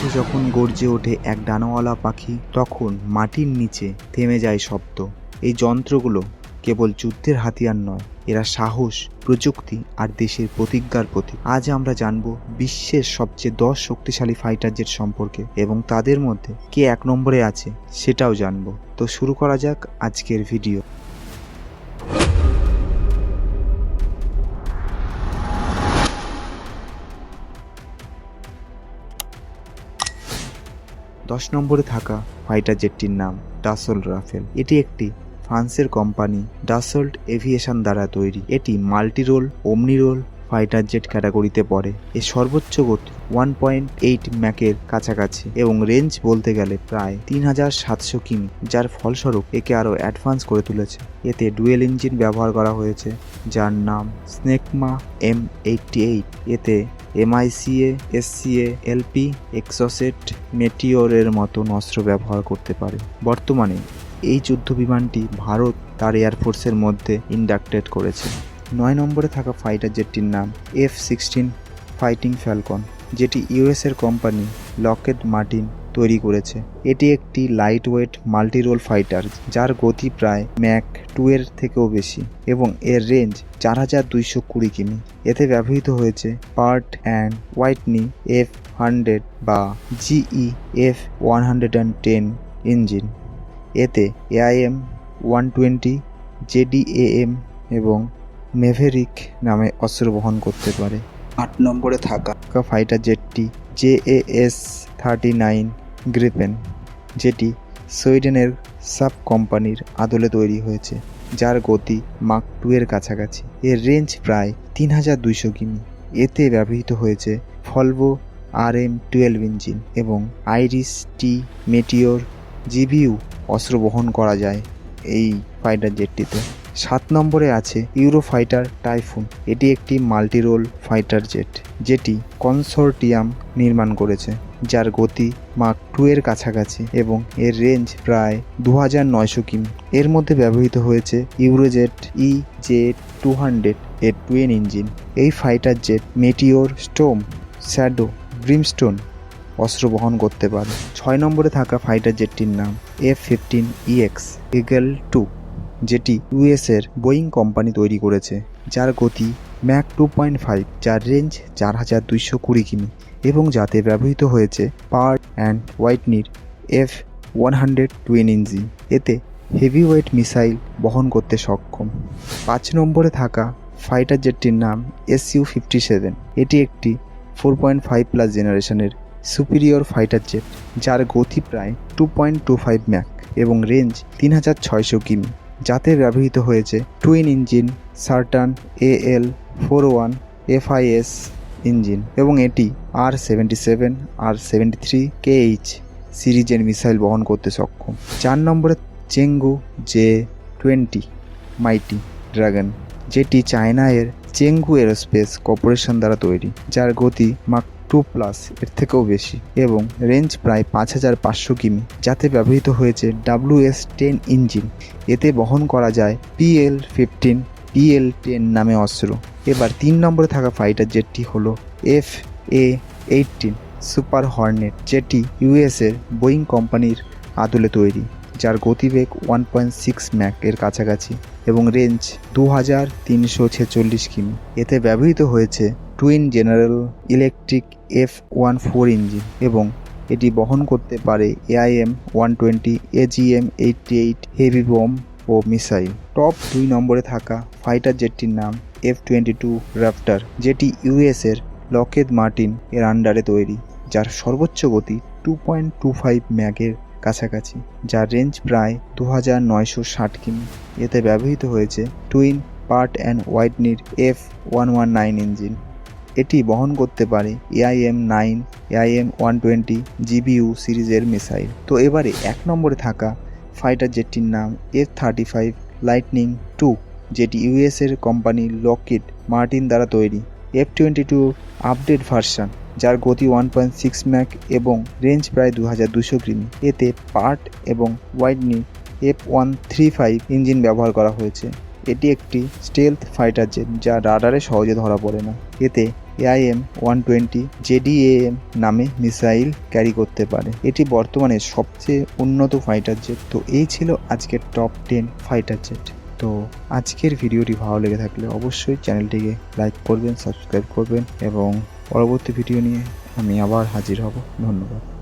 আকাশে যখন গর্জে ওঠে এক ডানাওয়ালা পাখি, তখন মাটির নিচে থেমে যায় শব্দ। এই যন্ত্রগুলো কেবল যুদ্ধের হাতিয়ার নয়, এরা সাহস, প্রযুক্তি আর দেশের প্রতিজ্ঞার প্রতীক। আজ আমরা জানব বিশ্বের সবচেয়ে 10 শক্তিশালী ফাইটার জেট সম্পর্কে এবং তাদের মধ্যে কে 1 নম্বরে আছে সেটাও জানব। তো শুরু করা যাক আজকের ভিডিও। 10 নম্বরে থাকা ফাইটার জেটটির নাম ডাসল্ট রাফেল। এটি একটি ফ্রান্সের কোম্পানি ডাসল্ট এভিয়েশন দ্বারা তৈরি। এটি মাল্টি রোল, ওমনি রোল ফাইটার জেট ক্যাটাগরিতে পড়ে। এর সর্বোচ্চ গতি 1.8 ম্যাকের কাছাকাছি এবং রেঞ্জ বলতে গেলে প্রায় 3700 কিমি, যার ফলস্বরূপ একে আরও অ্যাডভান্স করে তুলেছে। এতে ডুয়েল ইঞ্জিন ব্যবহার করা হয়েছে যার নাম স্নেকমা M88। এতে MICA, SCA, LP, এক্সোসেট, মেটিওরের মতো অস্ত্র ব্যবহার করতে পারে। বর্তমানে এই যুদ্ধ বিমানটি ভারত তার এয়ারফোর্সের মধ্যে ইন্ডাক্টেড করেছে। 9 নম্বরে থাকা ফাইটার জেটটির নাম F-16 ফাইটিং ফ্যালকন, যেটি ইউএসের কোম্পানি লকহেড মার্টিন তৈরি করেছে। এটি একটি light weight multi role fighter যার গতি প্রায় ম্যাক 2 এর থেকেও বেশি এবং এর রেঞ্জ 4220 কিমি। এতে ব্যবহৃত হয়েছে পার্ট অ্যান্ড হোয়াইটনি F-100 বা GE F-110 ইঞ্জিন। এতে AIM-120, JDAM এবং মেভেরিক নামে অস্ত্র বহন করতে পারে। 8 নম্বরে থাকা ফাইটার জেটটি JAS-39 গ্রিপেন, যেটি সুইডেনের সাব কোম্পানির আদলে তৈরি হয়েছে, যার গতি মাক 2 এর কাছাকাছি। এর রেঞ্জ প্রায় 3200 কিমি। এতে ব্যবহৃত হয়েছে ভলভো RM-12 ইঞ্জিন এবং IRIS-T মেটিওর GBU অস্ত্র বহন করা যায় এই ফাইটার জেটটিতে। 7 নম্বরে আছে ইউরোফাইটার টাইফুন। এটি একটি মাল্টি রোল ফাইটার জেট যেটি কনসোর্টিয়াম নির্মাণ করেছে, যার গতি মাক 2 এর কাছাকাছি এবং এর রেঞ্জ প্রায় 2900 কিমি। এর মধ্যে ব্যবহৃত হয়েছে ইউরোজেট EJ-200 এর টুইন ইঞ্জিন। এই fighter jet Meteor, storm, shadow, brimstone অস্ত্র বহন করতে পারে। 6 নম্বরে থাকা ফাইটার জেটটির নাম F-15EX ইগল 2, যেটি ইউএসের বোয়িং কোম্পানি তৈরি করেছে, যার গতি ম্যাক 2.5, যার রেঞ্জ 4220 কিমি এবং যাতে ব্যবহৃত হয়েছে পার্ট অ্যান্ড হোয়াইটনির F-100 টুইন ইঞ্জিন। এতে হেভিওয়েট মিসাইল বহন করতে সক্ষম। 5 নম্বরে থাকা ফাইটার জেটটির নাম Su-57। এটি একটি 4.5+ জেনারেশনের সুপিরিয়র ফাইটার জেট যার গতি প্রায় 2.25 ম্যাক এবং রেঞ্জ 3600 কিমি, যাতে ব্যবহৃত হয়েছে twin engine Saturn AL-41 FIS engine এবং এটি R-77, R-73KH সিরিজের মিসাইল বহন করতে সক্ষম। 4 নম্বরে চেঙ্গু J-20 মাইটি ড্রাগন, যেটি চায়না-এর চেঙ্গু এরোস্পেস কর্পোরেশন দ্বারা তৈরি, যার গতি মাক 2+ এর থেকেও বেশি এবং রেঞ্জ প্রায় 5500 কিমি, যাতে ব্যবহৃত হয়েছে WS-10 ইঞ্জিন। এতে বহন করা যায় PL-15, PL-10 নামে অস্ত্র। এবার 3 নম্বরে থাকা ফাইটার জেটটি হলো FA-18 সুপার হর্নেট, যেটি ইউএসের বোয়িং কোম্পানির আদলে তৈরি, যার গতিবেগ 1.6 ম্যাক এর কাছাকাছি এবং রেঞ্জ 2346 কিমি। এতে ব্যবহৃত হয়েছে twin general electric F-14 engine এবং এটি বহন করতে পারে AIM-120, AGM-88 হেভি বোম ও মিসাইল। টপ 2 নম্বরে থাকা ফাইটার জেটটির নাম F-22 র্যাপ্টর, যেটি ইউএসের লকহেড মার্টিন এর আন্ডারে তৈরি, যার সর্বোচ্চ গতি 2.25 ম্যাকের কাছাকাছি, যার রেঞ্জ প্রায় 2960 কিমি। এতে ব্যবহৃত হয়েছে টুইন পার্ট অ্যান্ড হোয়াইটনির F-119 ইঞ্জিন। এটি বহন করতে পারে AIM-9, AIM-120 GBU সিরিজের মিসাইল। তো এবারে 1 নম্বরে থাকা ফাইটার জেটটির নাম F-35 লাইটনিং 2, যেটি ইউএসের কোম্পানি লকহিড মার্টিন দ্বারা তৈরি। F-22 আপডেট ভার্সন, যার গতি 1.6 ম্যাক এবং রেঞ্জ প্রায় 2200 কিমি। এতে পার্ট এবং হোয়াইটনি F-135 ইঞ্জিন ব্যবহার করা হয়েছে। এটি একটি স্টেলথ ফাইটার জেট যা রাডারে সহজে ধরা পড়ে না। এতে AIM-120 JDAM নামে মিসাইল ক্যারি করতে পারে। এটি বর্তমানে সবচেয়ে উন্নত ফাইটার জেট। তো এই ছিল আজকের টপ 10 ফাইটার জেট। তো আজকের ভিডিওটি ভালো লেগে থাকলে অবশ্যই চ্যানেলটিকে লাইক করবেন, সাবস্ক্রাইব করবেন এবং পরবর্তী ভিডিও নিয়ে আমি আবার হাজির হব। ধন্যবাদ।